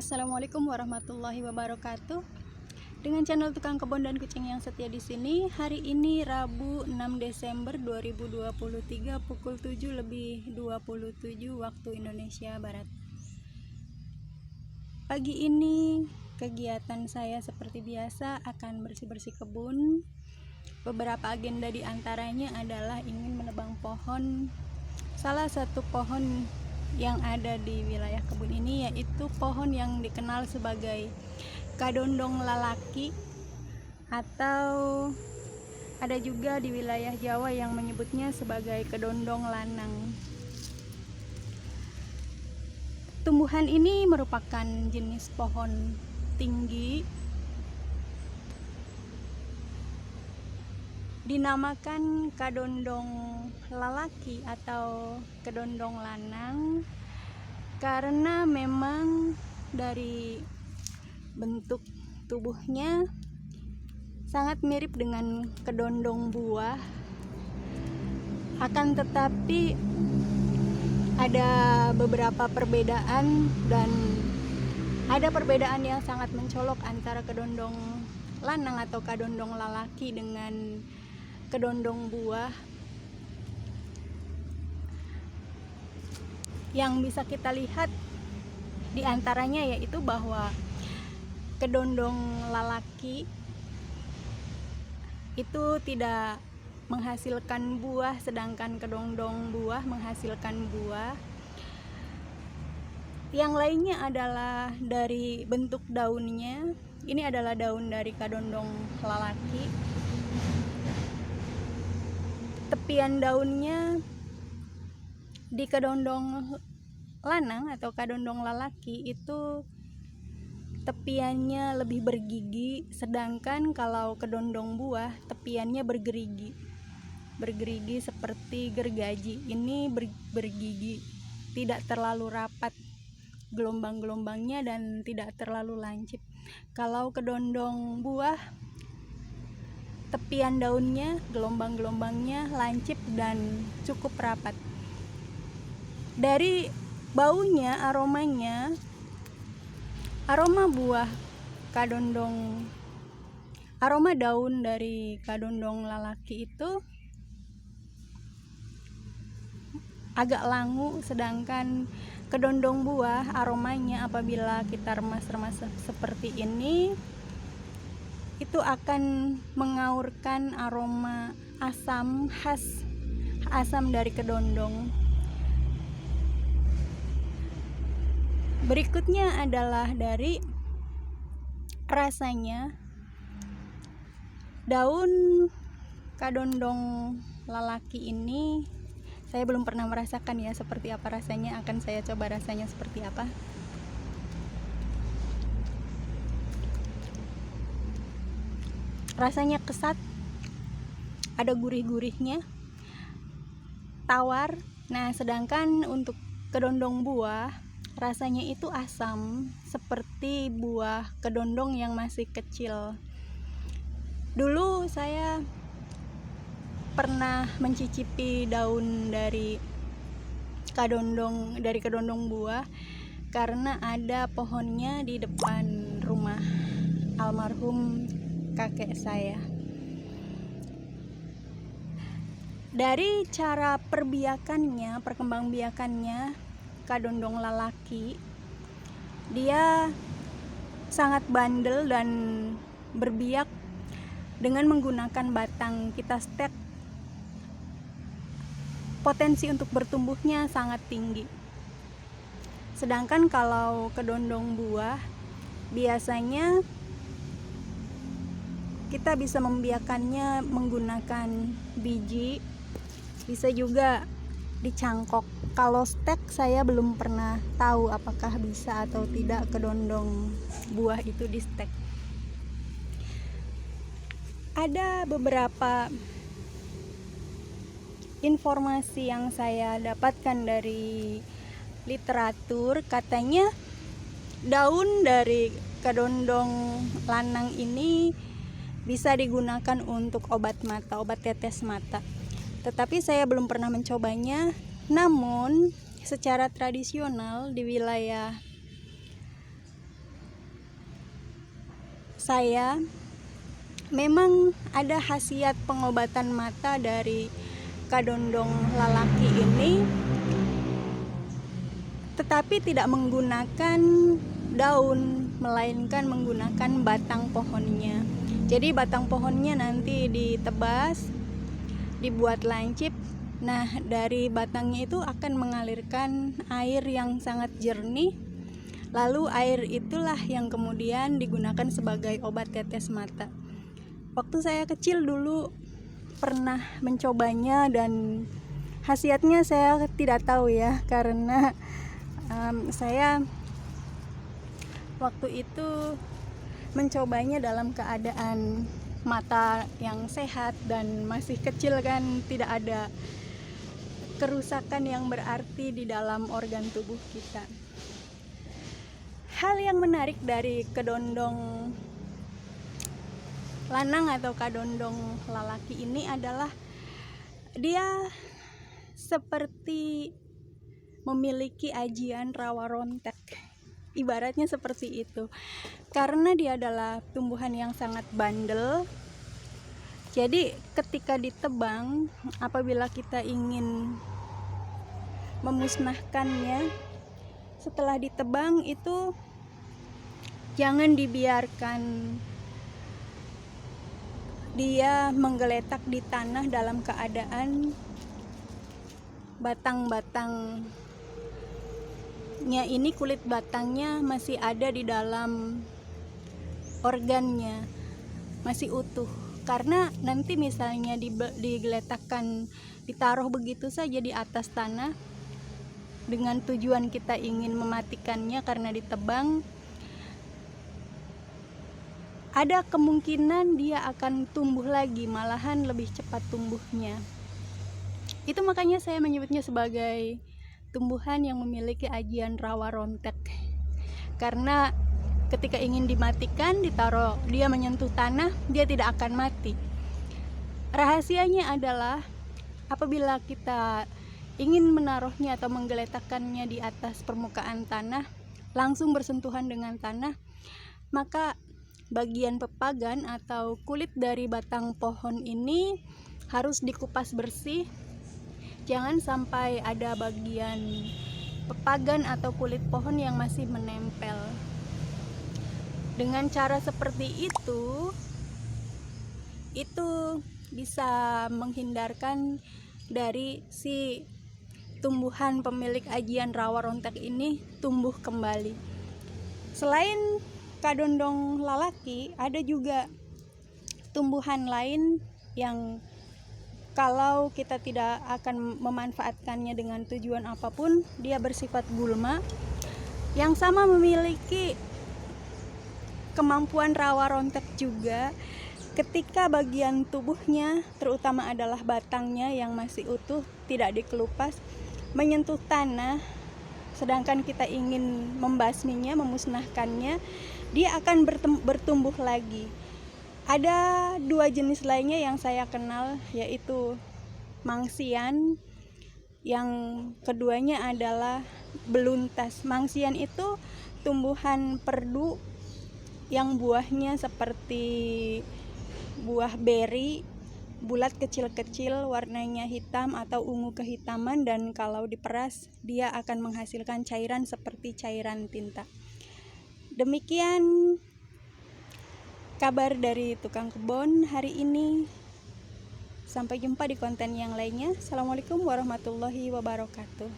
Assalamualaikum warahmatullahi wabarakatuh. Dengan channel Tukang Kebun dan Kucing yang setia di sini, hari ini Rabu 6 Desember 2023 pukul 7:27 waktu Indonesia Barat. Pagi ini kegiatan saya seperti biasa akan bersih-bersih kebun. Beberapa agenda di antaranya adalah ingin menebang pohon. Salah satu pohon yang ada di wilayah kebun ini yaitu pohon yang dikenal sebagai kadondong lalaki, atau ada juga di wilayah Jawa yang menyebutnya sebagai kedondong lanang. Tumbuhan ini merupakan jenis pohon tinggi, dinamakan kadondong lalaki atau kedondong lanang karena memang dari bentuk tubuhnya sangat mirip dengan kedondong buah, akan tetapi ada beberapa perbedaan, dan ada perbedaan yang sangat mencolok antara kedondong lanang atau kadondong lalaki dengan kedondong buah. Yang bisa kita lihat di antaranya yaitu bahwa kedondong lalaki itu tidak menghasilkan buah, sedangkan kedondong buah menghasilkan buah. Yang lainnya adalah dari bentuk daunnya. Ini adalah daun dari kadondong lalaki. Tepian daunnya di kedondong lanang atau kadondong lalaki itu tepiannya lebih bergigi, sedangkan kalau kedondong buah tepiannya bergerigi seperti gergaji. Ini bergigi, tidak terlalu rapat gelombang-gelombangnya dan tidak terlalu lancip. Kalau kedondong buah, tepian daunnya, gelombang-gelombangnya lancip dan cukup rapat. Dari baunya, aromanya, aroma buah kadondong, aroma daun dari kadondong lalaki itu agak langu, sedangkan kedondong buah aromanya apabila kita remas-remas seperti ini itu akan mengaurkan aroma asam khas, asam dari kedondong. Berikutnya adalah dari rasanya. Daun kadondong lalaki ini saya belum pernah merasakan ya seperti apa rasanya. Akan saya coba rasanya seperti apa. Rasanya kesat, ada gurih-gurihnya, tawar. Nah, sedangkan untuk kedondong buah rasanya itu asam seperti buah kedondong yang masih kecil. Dulu saya pernah mencicipi daun dari kedondong buah karena ada pohonnya di depan rumah almarhum kakek saya. Dari cara perkembangbiakannya kadondong lalaki, dia sangat bandel dan berbiak dengan menggunakan batang. Kita stek, potensi untuk bertumbuhnya sangat tinggi. Sedangkan kalau kedondong buah, biasanya kita bisa membiakannya menggunakan biji, bisa juga dicangkok. Kalau stek saya belum pernah tahu apakah bisa atau tidak kedondong buah itu di stek. Ada beberapa informasi yang saya dapatkan dari literatur, katanya daun dari kedondong lanang ini bisa digunakan untuk obat mata, obat tetes mata. Tetapi saya belum pernah mencobanya. Namun secara tradisional di wilayah saya memang ada khasiat pengobatan mata dari kadondong lalaki ini, tetapi tidak menggunakan daun, melainkan menggunakan batang pohonnya. Jadi batang pohonnya nanti ditebas, dibuat lancip. Nah, dari batangnya itu akan mengalirkan air yang sangat jernih. Lalu air itulah yang kemudian digunakan sebagai obat tetes mata. Waktu saya kecil dulu pernah mencobanya dan khasiatnya saya tidak tahu ya, karena saya waktu itu mencobanya dalam keadaan mata yang sehat dan masih kecil kan, tidak ada kerusakan yang berarti di dalam organ tubuh kita. Hal yang menarik dari kedondong lanang atau kadondong lalaki ini adalah dia seperti memiliki ajian rawa rontek, ibaratnya seperti itu, karena dia adalah tumbuhan yang sangat bandel. Jadi ketika ditebang, apabila kita ingin memusnahkannya, setelah ditebang itu jangan dibiarkan dia menggeletak di tanah dalam keadaan batang-batangnya ini, kulit batangnya masih ada di dalam organnya, masih utuh. Karena nanti misalnya digeletakkan, ditaruh begitu saja di atas tanah dengan tujuan kita ingin mematikannya karena ditebang, ada kemungkinan dia akan tumbuh lagi, malahan lebih cepat tumbuhnya. Itu makanya saya menyebutnya sebagai tumbuhan yang memiliki ajian rawa rontek, karena ketika ingin dimatikan, ditaruh, dia menyentuh tanah, dia tidak akan mati. Rahasianya adalah apabila kita ingin menaruhnya atau menggeletakkannya di atas permukaan tanah, langsung bersentuhan dengan tanah, maka bagian pepagan atau kulit dari batang pohon ini harus dikupas bersih. Jangan sampai ada bagian pepagan atau kulit pohon yang masih menempel. Dengan cara seperti itu bisa menghindarkan dari si tumbuhan pemilik ajian rawa rontek ini tumbuh kembali. Selain kadondong lalaki, ada juga tumbuhan lain yang kalau kita tidak akan memanfaatkannya dengan tujuan apapun, dia bersifat gulma yang sama memiliki kemampuan rawa rontek juga. Ketika bagian tubuhnya, terutama adalah batangnya yang masih utuh, tidak dikelupas, menyentuh tanah, sedangkan kita ingin membasminya, memusnahkannya, dia akan bertumbuh lagi. Ada dua jenis lainnya yang saya kenal, yaitu mangsian, yang keduanya adalah beluntas. Mangsian itu tumbuhan perdu yang buahnya seperti buah beri, bulat kecil-kecil, warnanya hitam atau ungu kehitaman, dan kalau diperas dia akan menghasilkan cairan seperti cairan tinta. Demikian kabar dari tukang kebun hari ini. Sampai jumpa di konten yang lainnya. Assalamualaikum warahmatullahi wabarakatuh.